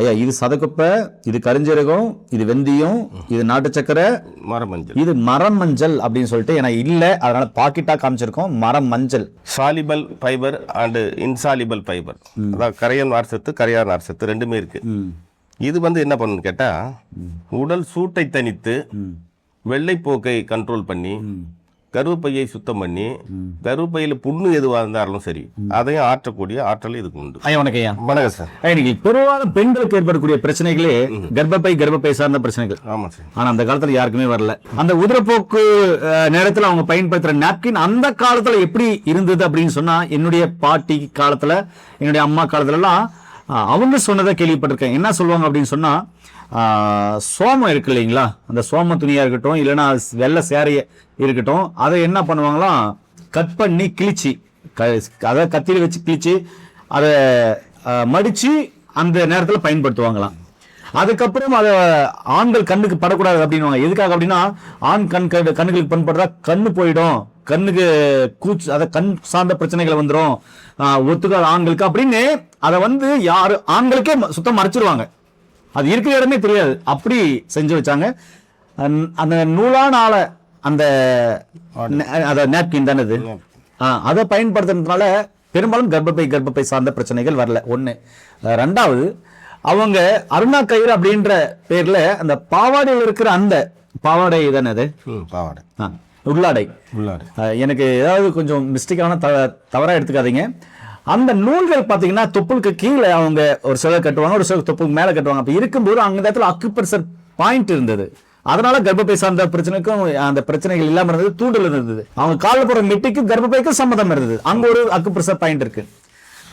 ஐயா இது சதக்குப்பை, இது கரிஞ்சீரகம், இது வெந்தயம், இது நாட்டு சக்கரை, மரமஞ்சள், இது மரம் மஞ்சள் அப்படின்னு சொல்லிட்டு ஏன்னா இல்ல அதனால பாக்கெட்டா காமிச்சிருக்கோம். மரம் மஞ்சள் சாலிபல் ஃபைபர் அண்ட் இன்சாலிபல் ஃபைபர், அதாவது கரையான் நார்சத்து கரையான் நார்சத்து ரெண்டுமே இருக்கு. இது வந்து என்ன பண்ணுன்னு கேட்டா உடல் சூட்டை தணித்து வெள்ளைப்போக்கை கண்ட்ரோல் பண்ணி கருப்பையை சுத்தம் பண்ணி கருப்பையில புண்ணு எதுவாக இருந்தாலும் சரி அதையும் ஆற்றக்கூடிய ஆற்றல் இதுக்கு உண்டு. ஐயா வணக்கம். ஐயா வணக்கம் சார். இன்னைக்கு பெரும்பாலும் பெண்களுக்கு ஏற்படக்கூடிய பிரச்சனைகளே கர்ப்பப்பை சார்ந்த பிரச்சனைகள். ஆமா சார். ஆனா அந்த காலத்துல யாருக்குமே வரல. அந்த உதிரப்போக்கு நேரத்துல அவங்க பயன்படுத்துற நாப்கின் அந்த காலத்துல எப்படி இருந்தது அப்படின்னு சொன்னா, என்னுடைய பாட்டி காலத்துல என்னுடைய அம்மா காலத்துல எல்லாம் அவங்க சொன்னதை கேள்விப்பட்டிருக்கேன். என்ன சொல்லுவாங்க அப்படின்னு சொன்னா, சோமம் இருக்கு இல்லைங்களா, அந்த சோம துணியா இருக்கட்டும் இல்லைன்னா வெள்ளை சேரைய இருக்கட்டும், அதை என்ன பண்ணுவாங்களாம் கட் பண்ணி கிழிச்சு, அதை கத்தியில வச்சு கிழிச்சு அதை மடிச்சு அந்த நேரத்தில் பயன்படுத்துவாங்களாம். அதுக்கப்புறம் அதை ஆண்கள் கண்ணுக்கு படக்கூடாது அப்படின்வாங்க. எதுக்காக அப்படின்னா, ஆண் கண்ணுகளுக்கு பயன்படுறா கண்ணு போயிடும், கண்ணுக்கு அதை கண் சார்ந்த பிரச்சனைகள் வந்துடும், ஒத்துக்காத ஆண்களுக்கு அப்படின்னு அதை வந்து யாரு ஆண்களுக்கே சுத்தம் மறைச்சிருவாங்க. அது இருக்கிற இடமே தெரியாது, அப்படி செஞ்சு வச்சாங்க. அந்த நூலான ஆளை அந்த நேப்கின் தானே இது, அதை பயன்படுத்துறதுனால பெரும்பாலும் கர்ப்பப்பை சார்ந்த பிரச்சனைகள் வரல. ஒண்ணு. ரெண்டாவது, அவங்க அருணா கயிறு அப்படின்ற பேர்ல அந்த பாவாடையில் இருக்கிற அந்த பாவாடை தானே அது, பாவாடை உள்ளாடை. எனக்கு ஏதாவது கொஞ்சம் மிஸ்டேக்கான தவறா எடுத்துக்காதீங்க. அந்த நூல்கள் பாத்தீங்கன்னா தொப்புளுக்கு கீழே அவங்க ஒரு சிலர் கட்டுவாங்க, ஒரு சிலர் தொப்புளுக்கு மேல கட்டுவாங்க. அப்படி இருக்கும்போது அந்த இடத்துல அக்குப்ரெஷர் பாயிண்ட் இருந்தது. அதனால கர்ப்பப்பை சார்ந்த பிரச்சனைக்கும் அந்த பிரச்சனைகள் இல்லாம இருந்தது, தூண்டல் இருந்தது. அவங்க கால போற மெட்டிக்கும் கர்ப்பப்பைக்கும் சம்மதம் இருந்தது, அங்க ஒரு அக்குப்ரெஷர் பாயிண்ட் இருக்கு.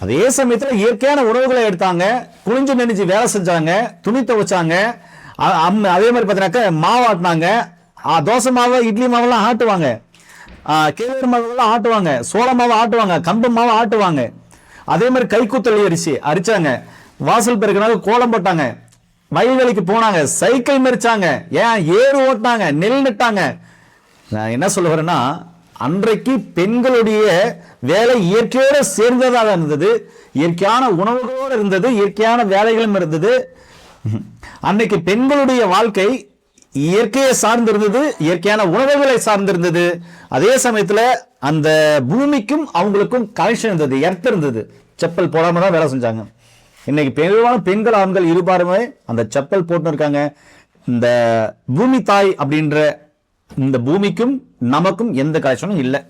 அதே சமயத்துல இயற்கையான உணவுகளை எடுத்தாங்க, குளிஞ்சு நெனிஞ்சு வேலை செஞ்சாங்க, துணி துவைச்சாங்க. அதே மாதிரி பாத்தீங்கன்னாக்க மாவு ஆட்டினாங்க, தோசை மாவு இட்லி மாவெல்லாம் ஆட்டுவாங்க, கேழ்வரகு மாவெல்லாம் ஆட்டுவாங்க, சோள மாவு ஆட்டுவாங்க, கம்பு மாவு ஆட்டுவாங்க. அதே மாதிரி கைக்குத்தள்ளி அரிச்சாங்க, வாசல் பெருக்கினாங்க, கோலம் போட்டாங்க, வயல்வெளிக்கு போனாங்க, சைக்கிள் மெரிச்சாங்க, ஏறு ஓட்டினாங்க, நெல் நட்டாங்க. நான் என்ன சொல்ல வரேன்னா, அன்றைக்கு பெண்களுடைய வேலை இயற்கையோடு சேர்ந்ததாக இருந்தது, இயற்கையான உணவுகளோடு இருந்தது, இயற்கையான வேலைகளும் இருந்தது. அன்னைக்கு பெண்களுடைய வாழ்க்கை இயற்கையை சார்ந்திருந்தது, இயற்கையான உணவுகளை சார்ந்திருந்தது. அதே சமயத்துல அந்த பூமிக்கும் அவங்களுக்கும் கனெக்ஷன் இருந்தது, எர்த் இருந்தது. செப்பல் போடாம தான் வேலை செஞ்சாங்க. இன்னைக்கு பெரும்பாலும் பெண்கள் ஆண்கள் இருபாருமே அந்த செப்பல் போட்டு இருக்காங்க. இந்த பூமி தாய் அப்படின்ற இந்த பூமிக்கும் நமக்கும் எந்த கனெக்ஷனும் இல்லை.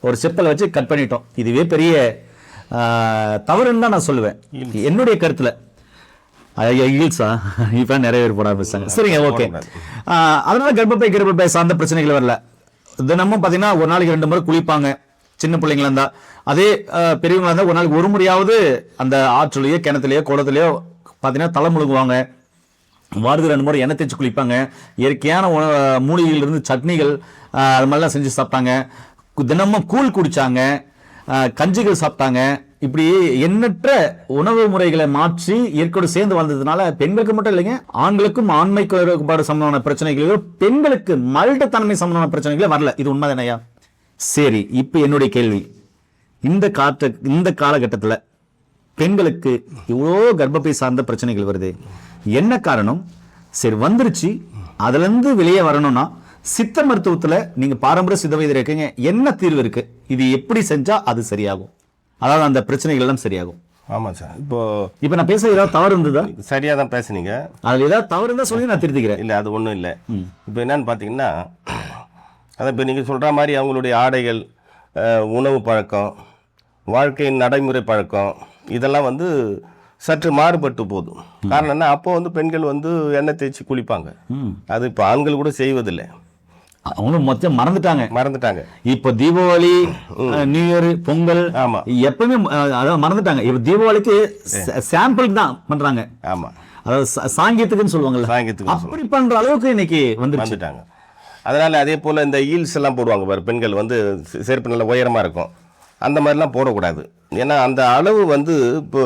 ஒரு செப்பலை வச்சு கட் பண்ணிட்டோம். இதுவே பெரிய தவறுன்னு தான் நான் சொல்லுவேன் என்னுடைய கருத்துல. இப்ப நிறைய பேர் போட ஆரம்பிச்சாங்க. சரிங்க, ஓகே. அதனால கர்ப்பப்பை சார்ந்த பிரச்சனைகள் வரல. தினமும் பாத்தீங்கன்னா ஒரு நாளைக்கு 2 முறை குளிப்பாங்க, சின்ன பிள்ளைங்களா இருந்தா. அதே பெரியவங்களா இருந்தா ஒரு நாளைக்கு 1 முறையாவது அந்த ஆற்றுலயோ கிணத்துலயோ குளத்துலயோ பாத்தீங்கன்னா தலை முழுகுவாங்க. வாரத்துக்கு 2 முறை எண்ணெய் தேய்ச்சி குளிப்பாங்க. இயற்கையான மூலிகைகள் இருந்து சட்னிகள் அது மாதிரிலாம் செஞ்சு சாப்பிட்டாங்க. தினமும் கூழ் குடிச்சாங்க, கஞ்சிகள் சாப்பிட்டாங்க. இப்படி எண்ணற்ற உணவு முறைகளை மாற்றி இயற்கையோடு சேர்ந்து வந்ததுனால பெண்களுக்கு மட்டும் இல்லைங்க, ஆண்களுக்கும் ஆண்மை குறைபாடு சம்பந்தமான பிரச்சனைகளோ பெண்களுக்கு மல்டத்தன்மை சம்பந்தமான பிரச்சனைகளே வரல. இது உண்மைதானையா? சரி, இப்ப என்னுடைய கேள்வி, இந்த காலகட்டத்தில் பெண்களுக்கு இவ்வளோ கர்ப்பப்பை சார்ந்த பிரச்சனைகள் வருது, என்ன காரணம்? சரி வந்துருச்சு, அதுல இருந்து வெளியே வரணும்னா சித்த மருத்துவத்துல நீங்க பாரம்பரிய சித்த வைத்தியர் இருக்கீங்க, என்ன தீர்வு இருக்கு? இது எப்படி செஞ்சா அது சரியாகும், அதாவது அந்த பிரச்சனைகள் எல்லாம் சரியாகும்? ஆமா சார். இப்போ நான் பேச ஏதாவது தவறு இருந்ததா? சரியா தான் பேசுனீங்க. அதுல ஏதாவது தவறு இருந்தா சொல்லி நான் திருத்திக்கிறேன். இல்ல அது ஒன்றும் இல்லை. இப்போ என்னன்னு பார்த்தீங்கன்னா, அதை இப்போ நீங்கள் சொல்கிற மாதிரி அவங்களுடைய ஆடைகள், உணவு பழக்கம், வாழ்க்கையின் நடைமுறை பழக்கம் இதெல்லாம் வந்து சற்று மாறுபட்டு போதும். காரணம் என்ன, அப்போ வந்து பெண்கள் வந்து எண்ணெய் தேய்ச்சி குளிப்பாங்க. அது இப்போ ஆண்கள் கூட செய்வதில்லை, அவங்களும் மொத்தம் மறந்துட்டாங்க. இப்போ தீபாவளி, நியூ இயர், பொங்கல், ஆமா எப்பவுமே அதான் மறந்துட்டாங்க. இப்போ தீபாவளிக்கு சாம்பிள் தான் பண்றாங்க. ஆமா, அதாவது சாங்கியத்துக்குன்னு சொல்லுவாங்கல்ல, சாங்கியத்துக்கு அப்படி பண்ற அளவுக்கு இன்னைக்கு வந்துட்டாங்க. அதனால அதே போல இந்த ஈல்ஸ் எல்லாம் போடுவாங்க பாரு, பெண்கள் வந்து செருப்பு நல்ல உயரமா இருக்கும், அந்த மாதிரிலாம் போடக்கூடாது. ஏன்னா அந்த அளவு வந்து இப்போ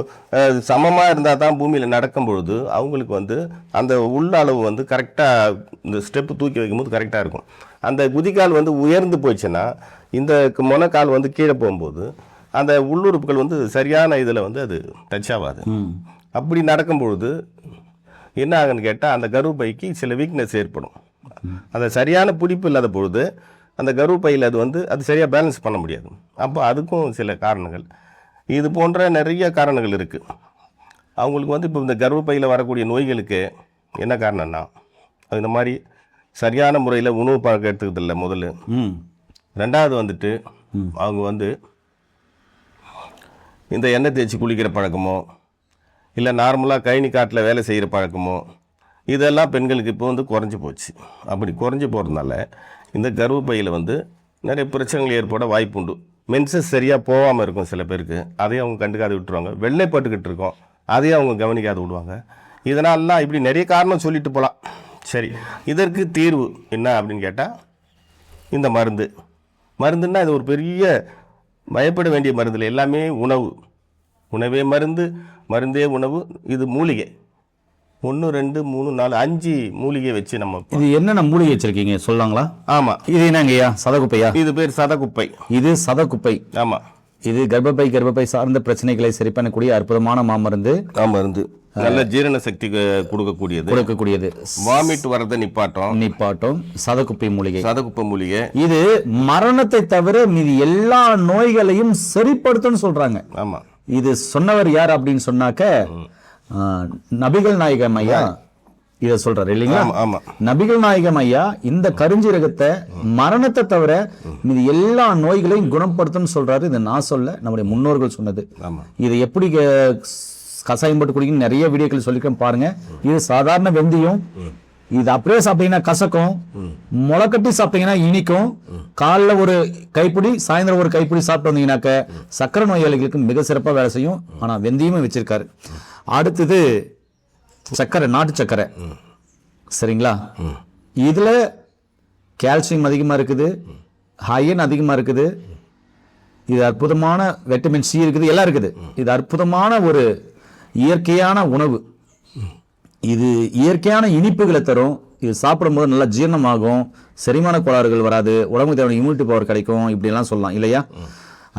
சமமாக இருந்தால் தான் பூமியில் நடக்கும் பொழுது அவங்களுக்கு வந்து அந்த உள்ள அளவு வந்து கரெக்டாக இந்த ஸ்டெப்பு தூக்கி வைக்கும்போது கரெக்டாக இருக்கும். அந்த குதிக்கால் வந்து உயர்ந்து போயிடுச்சுன்னா இந்த முனக்கால் வந்து கீழே போகும்போது அந்த உள்ளுறுப்புகள் வந்து சரியான இதில் வந்து அது டச் ஆகாது. அப்படி நடக்கும்பொழுது என்ன ஆகுன்னு கேட்டால் அந்த கர்ப்பப்பைக்கு சில வீக்னஸ் ஏற்படும். அந்த சரியான பிடிப்பு இல்லாத பொழுது அந்த கர்ப்பப்பையில் அது சரியாக பேலன்ஸ் பண்ண முடியாது. அப்போ அதுக்கும் சில காரணங்கள், இது போன்ற நிறைய காரணங்கள் இருக்குது. அவங்களுக்கு இப்போ இந்த கர்ப்பப்பையில் வரக்கூடிய நோய்களுக்கு என்ன காரணம்னா, இந்த மாதிரி சரியான முறையில் உணவு பழக்கம் எடுத்துக்கிறதில்ல முதல்ல. ரெண்டாவது அவங்க இந்த எண்ணெய் தேய்ச்சி குளிக்கிற பழக்கமோ இல்லை நார்மலாக கழனி காட்டில் வேலை செய்கிற பழக்கமோ இதெல்லாம் பெண்களுக்கு இப்போ குறைஞ்சி போச்சு. அப்படி குறைஞ்சி போகிறதுனால இந்த கர்ப்பப்பையில் நிறைய பிரச்சனைகள் ஏற்பட வாய்ப்பு உண்டு. மென்சஸ் சரியாக போகாமல் இருக்கும் சில பேருக்கு, அதையும் அவங்க கண்டுக்காத விட்டுருவாங்க. வெள்ளைப்பட்டுக்கிட்டு இருக்கோம், அதையும் அவங்க கவனிக்காத விடுவாங்க. இதனாலலாம் இப்படி நிறைய காரணம் சொல்லிட்டு போகலாம். சரி, இதற்கு தீர்வு என்ன அப்படின்னு கேட்டால் இந்த மருந்துன்னா இது ஒரு பெரிய பயப்பட வேண்டிய மருந்தில் எல்லாமே உணவே மருந்து, மருந்தே உணவு. இது மூலிகை 1 2 3 4 5 மூலிகை வச்சு நம்ம. இது என்னென்ன மூலிகை வச்சிருக்கீங்க சொல்லலாங்களா? ஆமாம். இது என்னங்கய்யா? சதகுப்பையா? இது பேர் சதகுப்பை. இது சதகுப்பை. ஆமாம். இது கர்ப்பப்பை சார்ந்த பிரச்சனைகளை சரி பண்ணக்கூடிய அற்புதமான மாமருந்து. நல்ல ஜீரண சக்தி கொடுக்கக்கூடியது. வாமிட் வரதை நிப்பாட்டும் சதகுப்பை மூலிகை. இது மரணத்தை தவிர மீதி எல்லா நோய்களையும் சரிப்படுத்தும் சொல்றாங்க. ஆமா. இது சொன்னவர் யார் அப்படின்னு சொன்னாக்க நபிகள் நாயகம் ஐயா இத சொல்றாரு இல்லைங்களா? நபிகள் நாயகம் ஐயா இந்த கருஞ்சீரகத்தை மரணத்தை தவிர மீதி எல்லா நோய்களையும் குணப்படுத்தும் சொல்றாரு. இது நான் சொல்ல, நம்முடைய முன்னோர்கள் சொன்னது. இது எப்படி கசாயம் போட்டு குடிக்கணும் நிறைய வீடியோக்கள் சொல்லிருக்கேன் பாருங்க. இது சாதாரண வெந்தயம். இது அப்படியே சாப்பிட்டீங்கன்னா கசக்கும், முளைக்கட்டி சாப்பிட்டீங்கன்னா இனிக்கும். காலைல ஒரு கைப்பிடி, சாயந்தரம் ஒரு கைப்பிடி சாப்பிட்டு வந்தீங்கன்னாக்க சக்கரை நோயாளிகளுக்கு மிக சிறப்பாக வேலை செய்யும். ஆனா வெந்தயமும் வச்சிருக்காரு. அடுத்தது சக்கரை, நாட்டு சக்கரை. சரிங்களா? இதுல கால்சியம் அதிகமா இருக்குது, அயன் அதிகமா இருக்குது, இது அற்புதமான விட்டமின் சி இருக்குது, எல்லாம் இருக்குது. இது அற்புதமான ஒரு இயற்கையான உணவு. இது இயற்கையான இனிப்புகளை தரும். இது சாப்பிடும்போது நல்லா ஜீரணமாகும், செரிமான கோளாறுகள் வராது, உடம்புக்கு தேவையான இம்யூனிட்டி பவர் கிடைக்கும். இப்படிலாம் சொல்லலாம் இல்லையா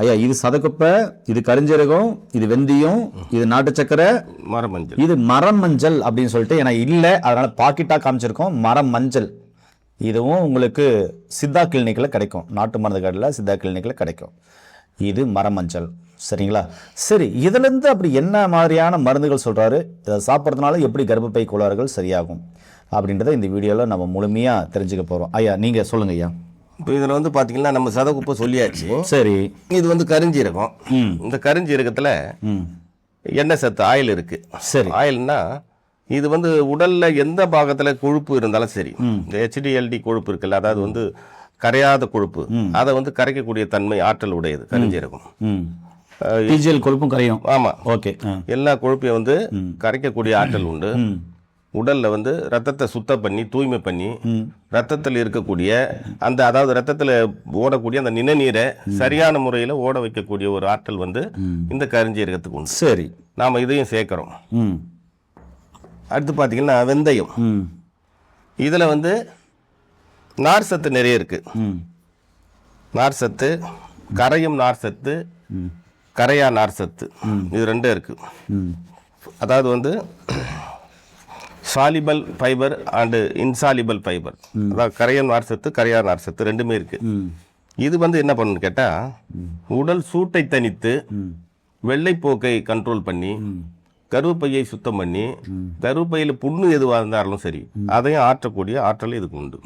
ஐயா? இது சதகுப்பை, இது கருஞ்சீரகம், இது வெந்தயம், இது நாட்டு சக்கரை, மரமஞ்சள். இது மரமஞ்சள் அப்படின்னு சொல்லிட்டு ஏன்னா இல்லை, அதனால பாக்கெட்டா காமிச்சிருக்கோம். மரமஞ்சள் இதுவும் உங்களுக்கு சித்தா கிளினிக்கில் கிடைக்கும், நாட்டு மருந்து கடையில் சித்தா கிளினிக்கில் கிடைக்கும். இது மரமஞ்சள். சரிங்களா? சரி, இதுலேருந்து அப்படி என்ன மாதிரியான மருந்துகள் சொல்கிறாரு, இதை சாப்பிட்றதுனால எப்படி கர்ப்பப்பை கோளாறுகள் சரியாகும் அப்படின்றத இந்த வீடியோவில் நம்ம முழுமையாக தெரிஞ்சுக்க போகிறோம். ஐயா நீங்கள் சொல்லுங்க ஐயா. இப்போ இதில் பார்த்தீங்கன்னா நம்ம சதகுப்பை சொல்லியாச்சு. சரி, இது கருஞ்சீரகம். இந்த கருஞ்சீரகத்தில் எண்ணெய் சத்து ஆயில் இருக்குது. சரி, ஆயில்னா இது உடலில் எந்த பாகத்தில் கொழுப்பு இருந்தாலும் சரி, இந்த HDLD கொழுப்பு இருக்குல்ல, அதாவது கரையாத கொழுப்பு, அதை கரைக்கக்கூடிய தன்மை ஆற்றல் உடையது கருஞ்சீரகம். டிஜிஎல் கொழுப்பும் கரையும். ஆமா, ஓகே. எல்லா கொழுப்பையும் கரைக்கக்கூடிய ஆற்றல் உண்டு. உடல்ல ரத்தத்தை சுத்தம் பண்ணி தூய்மை பண்ணி ரத்தத்தில் இருக்கக்கூடிய அதாவது ரத்தத்தில் ஓடக்கூடிய அந்த நிணநீரை சரியான முறையில் ஓட வைக்கக்கூடிய ஒரு ஆற்றல் இந்த கருஞ்சீரகத்துக்கு உண்டு. சரி, நாம இதையும் சேர்க்கிறோம். அடுத்து பார்த்தீங்கன்னா வெந்தயம். இதில் நார் சத்து நிறைய இருக்கு. நார் சத்து, கரையும் நார் சத்து, கரையா நார் சத்து, இது ரெண்டும் இருக்கு. அதாவது சாலிபல் ஃபைபர் அண்டு இன்சாலிபல் ஃபைபர், அதாவது கரையும் நார் சத்து, கரையா நார் சத்து ரெண்டுமே இருக்கு. இது என்ன பண்ணுன்னு கேட்டா உடல் சூட்டை தணித்து வெள்ளைப்போக்கை கண்ட்ரோல் பண்ணி கருப்பையை சுத்தம் பண்ணி கருப்பையில் புண்ணு எதுவாக இருந்தாலும் சரி அதையும் ஆற்றக்கூடிய ஆற்றல் இதுக்கு உண்டு.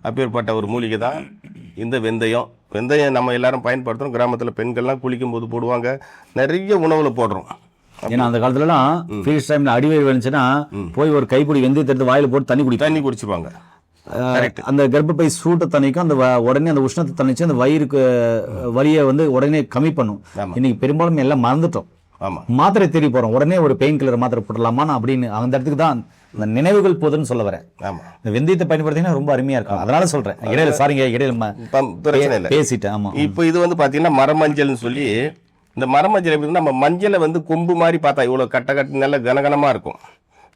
அப்பேற்பட்ட ஒரு மூலிகை தான் இந்த வெந்தயம். வெந்தயம் நம்ம எல்லாரும் பயன்படுத்துறோம். கிராமத்தில் பெண்கள்லாம் குளிக்கும் போது போடுவாங்க, நிறைய உணவுல போடுறோம். ஏன்னா அந்த காலத்துலலாம் ஃப்ரீஸ் டைம்ல அடிவயிறு வந்துச்சுன்னா போய் ஒரு கைப்பிடி வெந்தயத்தை எடுத்து வாயில போட்டு தண்ணி குடிச்சுப்பாங்க. அந்த கர்ப்பப்பை சூட்டை தணிக்கும், அந்த உடனே அந்த உஷ்ணத்தை தணிச்சு அந்த வயிறுக்கு வலியை உடனே கம்மி பண்ணும். இன்னைக்கு பெரும்பாலும் எல்லாம் மறந்துட்டோம். மாத்திரை தேடி போறோம், உடனே ஒரு பெயின் கில்லர் மாத்திரை போடலாமான்னு அப்படின்னு அந்த இடத்துக்கு தான் இந்த நினைவுகள் போதுன்னு சொல்ல வரேன். இந்த வெந்தயத்தை பயன்படுத்தினா ரொம்ப அருமையா இருக்கும், அதனால சொல்றேன். இடையில சாரிங்க, இடையில பேசிட்டேன். ஆமா, இப்போ இது பாத்தீங்கன்னா மரமஞ்சள்னு சொல்லி, இந்த மரமஞ்சள் எப்படின்னா நம்ம மஞ்சளை கொம்பு மாதிரி பார்த்தா இவ்வளவு கட்ட நல்ல கனகனமா இருக்கும்.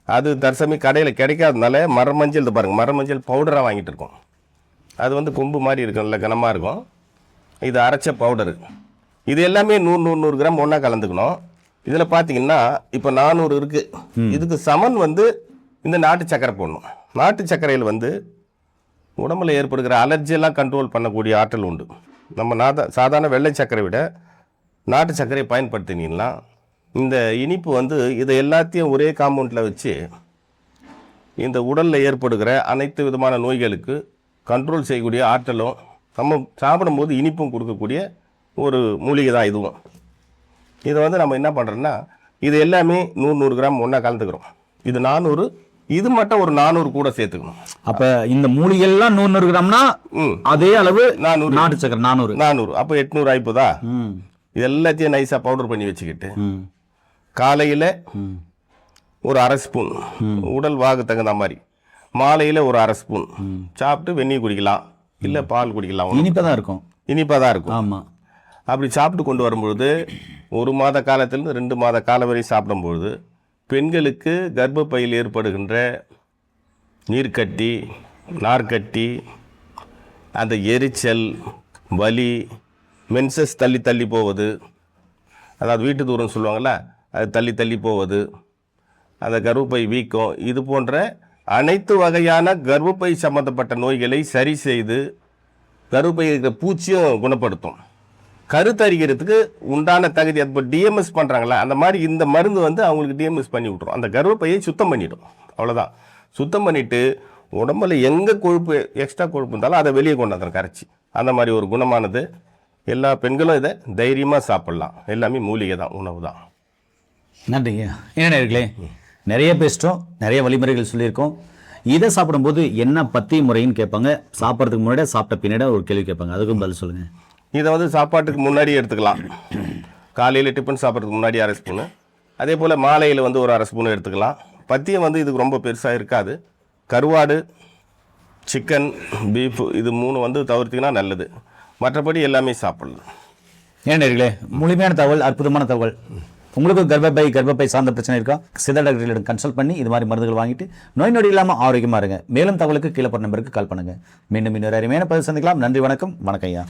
அது தற்சமயம் கடையில் கிடைக்காதனால மரமஞ்சள் பாருங்க, மரமஞ்சள் பவுடராக வாங்கிட்டு இருக்கோம். அது கொம்பு மாதிரி இருக்கும், நல்ல கனமாக இருக்கும். இது அரைச்ச பவுடரு. இது எல்லாமே 100 கிராம் ஒன்றா கலந்துக்கணும். இதில் பார்த்தீங்கன்னா இப்போ 400 இருக்கு. இதுக்கு சமன் வந்து இந்த நாட்டு சர்க்கரை போடணும். நாட்டு சர்க்கரையில் வந்து உடம்புல ஏற்படுகிற அலர்ஜியெல்லாம் கண்ட்ரோல் பண்ணக்கூடிய ஆற்றல் உண்டு. நம்ம சாதாரண வெள்ளை சர்க்கரை விட நாட்டு சர்க்கரையை பயன்படுத்தினீங்கன்னா இந்த இனிப்பு வந்து இதை எல்லாத்தையும் ஒரே காம்பவுண்டில் வச்சு இந்த உடலில் ஏற்படுகிற அனைத்து விதமான நோய்களுக்கு கண்ட்ரோல் செய்யக்கூடிய ஆற்றலும் நம்ம சாப்பிடும்போது இனிப்பும் கொடுக்கக்கூடிய ஒரு மூலிகை தான் இதுவும். இதை வந்து நம்ம என்ன பண்ணுறோன்னா இது எல்லாமே 100 கிராம் ஒன்றா கலந்துக்கிறோம். இது 400, இது மட்டும் ஒரு 400 கூட சேர்த்துக்கணும். அப்போ இந்த மூலிகைலாம் 100 கிராம்னா அதே அளவு 400 நாட்டு சக்கரை 400 அப்போ 800 ஆயிப்போதா. இது எல்லாத்தையும் நைஸாக பவுடர் பண்ணி வச்சுக்கிட்டு காலையில் ஒரு அரை ஸ்பூன் உடல் வாகு தகுந்த மாதிரி, மாலையில் ஒரு அரை ஸ்பூன் சாப்பிட்டு வெந்நீர் குடிக்கலாம், இல்லை பால் குடிக்கலாம். இனிப்பாக தான் இருக்கும். இனிப்பாக தான் இருக்கும். ஆமாம். அப்படி சாப்பிட்டு கொண்டு வரும்பொழுது 1 மாத காலத்திலிருந்து 2 மாத காலம் வரை சாப்பிடும்பொழுது பெண்களுக்கு கர்ப்பப்பையில் ஏற்படுகின்ற நீர்க்கட்டி, நார்க்கட்டி, அந்த எரிச்சல், வலி, மென்சஸ் தள்ளி தள்ளி போவது, அதாவது வீட்டு தூரம் சொல்லுவாங்கள்ல, அது தள்ளி தள்ளி போவது, அந்த கர்ப்பப்பை வீக்கம், இது போன்ற அனைத்து வகையான கர்ப்பப்பை சம்பந்தப்பட்ட நோய்களை சரி செய்து கர்ப்பப்பை இருக்கிற பூச்சியும் குணப்படுத்தும். கருத்தரிக்கிறதுக்கு உண்டான தகுதி, அது இப்போ டிஎம்எஸ் பண்ணுறாங்களா அந்த மாதிரி இந்த மருந்து வந்து அவங்களுக்கு டிஎம்எஸ் பண்ணி விட்ரும். அந்த கர்ப்பப்பையை சுத்தம் பண்ணிடும். அவ்வளோதான். சுத்தம் பண்ணிவிட்டு உடம்புல எங்கே கொழுப்பு எக்ஸ்ட்ரா கொழுப்பு இருந்தாலும் அதை வெளியே கொண்டு வந்துடும் கரைச்சி. அந்த மாதிரி ஒரு குணமானது. எல்லா பெண்களும் இதை தைரியமாக சாப்பிட்லாம். எல்லாமே மூலிகை தான், உணவு தான். நன்றிங்க. என்ன நேயர்களே, நிறைய பேசிட்டோம், நிறைய வழிமுறைகள் சொல்லியிருக்கோம். இதை சாப்பிடும்போது என்ன பத்தி முறைன்னு கேட்பாங்க. சாப்பிட்றதுக்கு முன்னாடி சாப்பிட்ட பின்னாடி ஒரு கேள்வி கேட்பாங்க. அதுக்கும் பதில் சொல்லுங்கள். இதை வந்து சாப்பாட்டுக்கு முன்னாடி எடுத்துக்கலாம். காலையில் டிஃபன் சாப்பிட்றதுக்கு முன்னாடி அரை ஸ்பூனு, அதே போல் மாலையில் வந்து ஒரு அரை ஸ்பூன் எடுத்துக்கலாம். பத்தியம் வந்து இதுக்கு ரொம்ப பெருசாக இருக்காது. கருவாடு, சிக்கன், பீஃப் இது 3 வந்து தவிர்த்திங்கன்னா நல்லது. மற்றபடி எல்லாமே சாப்பிடலாம். ஏன் நேயர்களே, முழுமையான தகவல், அற்புதமான தகவல். உங்களுக்கு கர்ப்பப்பை சார்ந்த பிரச்சனை இருக்கா, சித்த டாக்டர்களிடம் கன்சல்ட் பண்ணி இது மாதிரி மருந்துகள் வாங்கிட்டு நோய் நொடி இல்லாமல் ஆரோக்கியமாக இருங்க. மேலும் தகவலுக்கு கீழே போற நம்பருக்கு கால் பண்ணுங்க. மீண்டும் இன்னொரு அருமையான பதிவு சந்திக்கலாம். நன்றி, வணக்கம். வணக்கம் ஐயா.